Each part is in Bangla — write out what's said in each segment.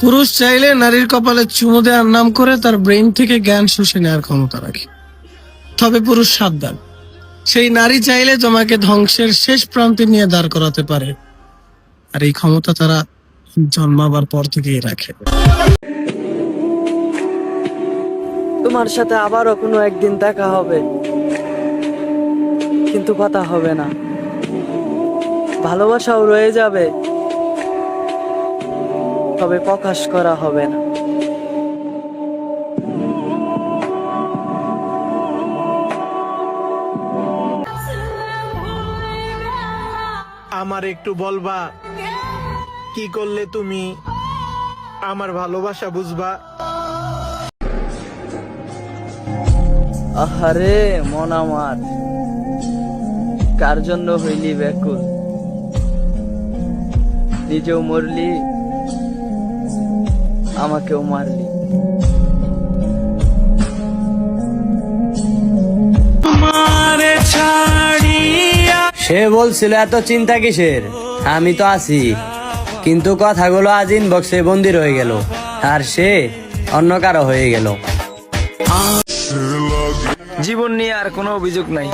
পুরুষ চাইলে নারীর কপালে চুমু দেওয়ার নাম করে তার ব্রেইন থেকে জ্ঞান শুষে নেওয়ার ক্ষমতা রাখে। তবে পুরুষ সাবধান, সেই নারী চাইলে তোমাকে ধ্বংসের শেষ প্রান্তে নিয়ে দাঁড় করাতে পারে, আর এই ক্ষমতা তারা জন্মাবার পর থেকেই রাখে। তোমার সাথে আবারও কোনো একদিন দেখা হবে, কিন্তু কথা হবে না। ভালোবাসাও রয়ে যাবে, তবে প্রকাশ করা হবে না। আমার একটু বলবা কি করলে তুমি আমার ভালোবাসা বুঝবা? আহারে মন আমার, কার জন্য হইলি ব্যাকুল? নিজেও মরলি, আমাকেও মারলি। সে বলছিল এত চিন্তা কিসের, আমি তো আছি। কিন্তু কথাগুলো আজ ইনবক্সে বন্দি রয়ে গেল, আর সে অন্য কারো হয়ে গেল। জীবন নিয়ে আর কোনো অভিযোগ নাই,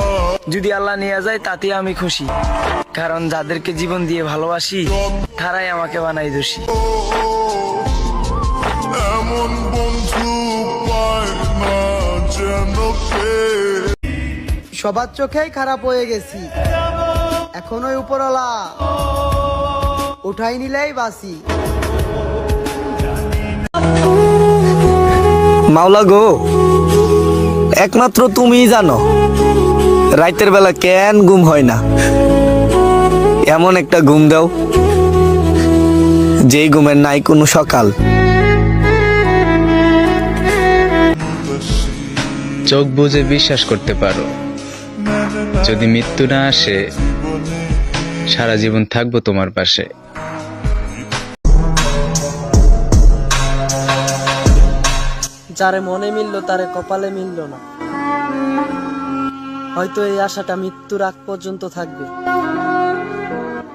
যদি আল্লাহ নিয়ে যায় তাতে আমি খুশি। কারণ যাদেরকে জীবন দিয়ে ভালোবাসি তারাই আমাকে বানাই দোষী। সবার চোখেই খারাপ হয়ে গেছি, এখন ওই উপরওয়ালা উঠাই নিলেই বাসি। মাওলা গো, একমাত্র তুমিই জানো রাতের বেলা কেন ঘুম হয় না। এমন একটা ঘুম দাও যেই ঘুমের নাই কোনো সকাল। চোখ বুজে বিশ্বাস করতে পারো, যদি মৃত্যু না আসে সারা জীবন থাকবো তোমার পাশে। যারে মনে মিললো তারে কপালে মিলল না, হয়তো এই আশাটা মৃত্যুর আগ পর্যন্ত থাকবে।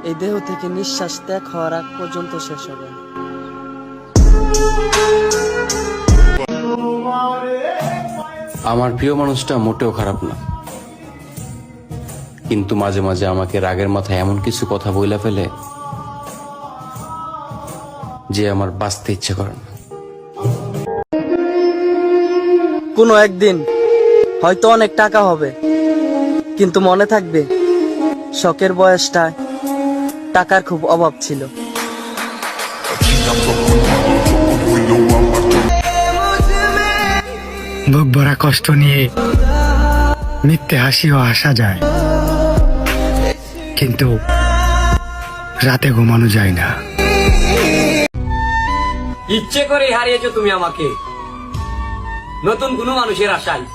এই দেহ থেকে নিঃশ্বাস ত্যাগ হওয়ার আগ পর্যন্ত শেষ হবে। আমার প্রিয় মানুষটা মোটেও খারাপ না, কিন্তু মাঝে মাঝে আমাকে রাগের মাথায় এমন কিছু কথা বইলা ফেলে যে আমার বাঁচতে ইচ্ছে করে না। কোনো একদিন হয়তো অনেক টাকা হবে, কিন্তু মনে থাকবে শখের বয়সটায় টাকার খুব অভাব ছিল। বুক ভরা কষ্ট নিয়ে মিথ্যে হাসিও আসা যায়, কিন্তু রাতে ঘুমানো যায় না। ইচ্ছে করে হারিয়েছো তুমি আমাকে নতুন কোনো মানুষের আশায়।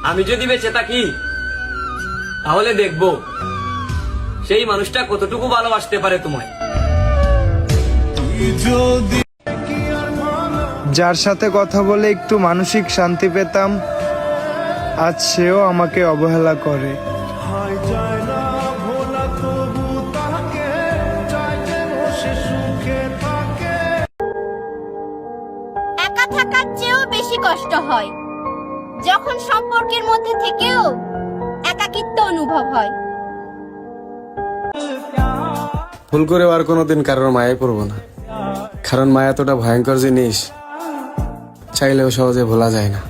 আমি যদি বেঁচে থাকি তাহলে দেখবো সেই মানুষটা কতটুকু ভালোবাসতে পারে তোমায়। যার সাথে কথা বলে একটু মানসিক শান্তি পেতাম, আজ সেও আমাকে অবহেলা করে। একা থাকার চেয়েও বেশি কষ্ট হয় যখন সম্পর্কের মধ্যে থেকেও একাকিত্ব অনুভব হয়। ভুল করে আর কোনোদিন কারোর মায়ায় পড়বো না, কারণ মায়া এতটা ভয়ঙ্কর জিনিস চাইলেও সহজে ভোলা যায় না।